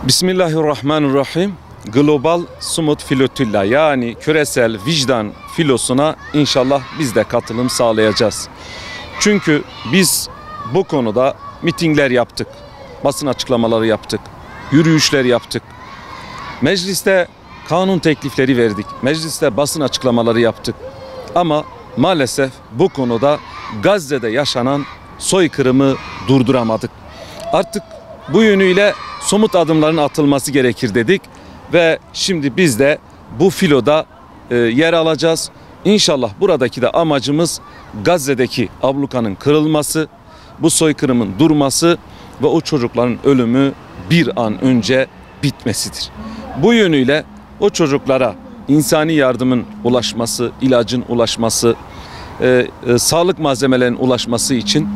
Bismillahirrahmanirrahim. Global Sumut Filotilla, yani küresel vicdan filosuna inşallah biz de katılım sağlayacağız. Çünkü biz bu konuda mitingler yaptık, basın açıklamaları yaptık, yürüyüşler yaptık. Mecliste kanun teklifleri verdik, mecliste basın açıklamaları yaptık. Ama maalesef bu konuda Gazze'de yaşanan soykırımı durduramadık. Artık bu yönüyle somut adımların atılması gerekir dedik ve şimdi biz de bu filoda yer alacağız. İnşallah buradaki de amacımız Gazze'deki ablukanın kırılması, bu soykırımın durması ve o çocukların ölümü bir an önce bitmesidir. Bu yönüyle o çocuklara insani yardımın ulaşması, ilacın ulaşması, sağlık malzemelerinin ulaşması için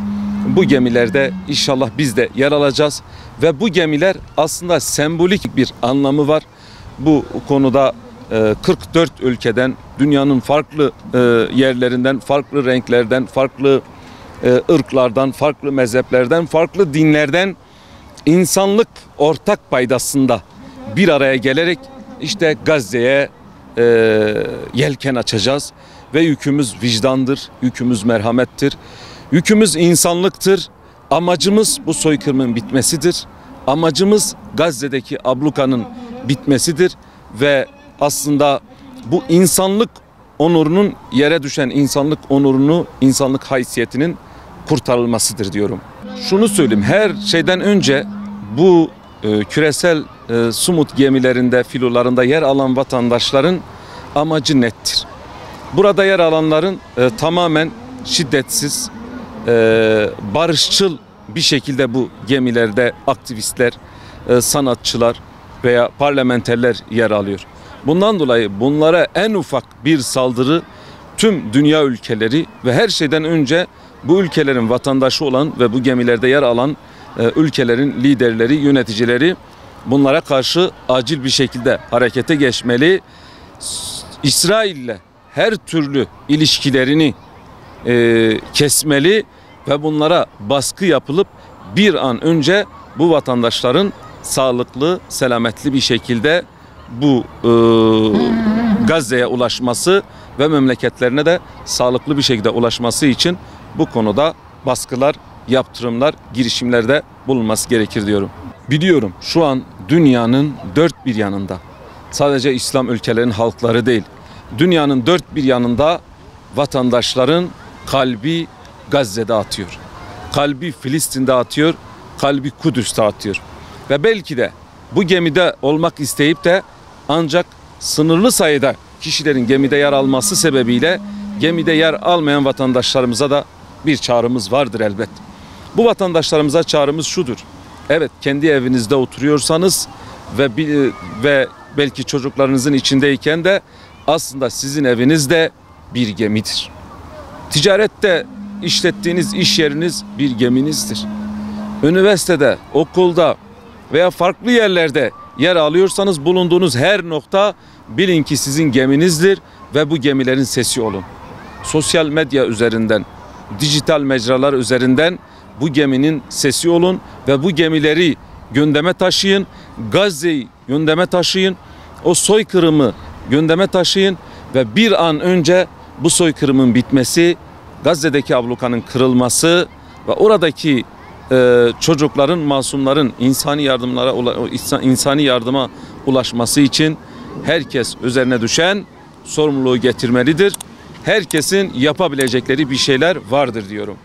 bu gemilerde inşallah biz de yer alacağız. Ve bu gemiler aslında sembolik bir anlamı var. Bu konuda 44 ülkeden, dünyanın farklı yerlerinden, farklı renklerden, farklı ırklardan, farklı mezheplerden, farklı dinlerden insanlık ortak paydasında bir araya gelerek işte Gazze'ye yelken açacağız. Ve yükümüz vicdandır, yükümüz merhamettir, yükümüz insanlıktır. Amacımız bu soykırımın bitmesidir. Amacımız Gazze'deki ablukanın bitmesidir. Ve aslında bu insanlık onurunun, yere düşen insanlık onurunu, insanlık haysiyetinin kurtarılmasıdır diyorum. Şunu söyleyeyim, her şeyden önce bu küresel sumut gemilerinde, filolarında yer alan vatandaşların amacı nettir. Burada yer alanların tamamen şiddetsiz, barışçıl bir şekilde bu gemilerde aktivistler, sanatçılar veya parlamenterler yer alıyor. Bundan dolayı bunlara en ufak bir saldırı tüm dünya ülkeleri ve her şeyden önce bu ülkelerin vatandaşı olan ve bu gemilerde yer alan ülkelerin liderleri, yöneticileri bunlara karşı acil bir şekilde harekete geçmeli. İsrail'le her türlü ilişkilerini kesmeli ve bunlara baskı yapılıp bir an önce bu vatandaşların sağlıklı, selametli bir şekilde bu Gazze'ye ulaşması ve memleketlerine de sağlıklı bir şekilde ulaşması için bu konuda baskılar, yaptırımlar, girişimlerde bulunması gerekir diyorum. Biliyorum şu an dünyanın dört bir yanında, sadece İslam ülkelerinin halkları değil, dünyanın dört bir yanında vatandaşların kalbi Gazze'de atıyor. Kalbi Filistin'de atıyor, kalbi Kudüs'te atıyor. Ve belki de bu gemide olmak isteyip de ancak sınırlı sayıda kişilerin gemide yer alması sebebiyle gemide yer almayan vatandaşlarımıza da bir çağrımız vardır elbet. Bu vatandaşlarımıza çağrımız şudur. Evet, kendi evinizde oturuyorsanız ve belki çocuklarınızın içindeyken de aslında sizin eviniz de bir gemidir. Ticarette işlettiğiniz iş yeriniz bir geminizdir. Üniversitede, okulda veya farklı yerlerde yer alıyorsanız bulunduğunuz her nokta bilin ki sizin geminizdir ve bu gemilerin sesi olun. Sosyal medya üzerinden, dijital mecralar üzerinden bu geminin sesi olun ve bu gemileri gündeme taşıyın. Gazze'yi gündeme taşıyın. O soykırımı gündeme taşıyın ve bir an önce bu soykırımın bitmesi, Gazze'deki ablukanın kırılması ve oradaki çocukların, masumların insani yardıma ulaşması için herkes üzerine düşen sorumluluğu getirmelidir. Herkesin yapabilecekleri bir şeyler vardır diyorum.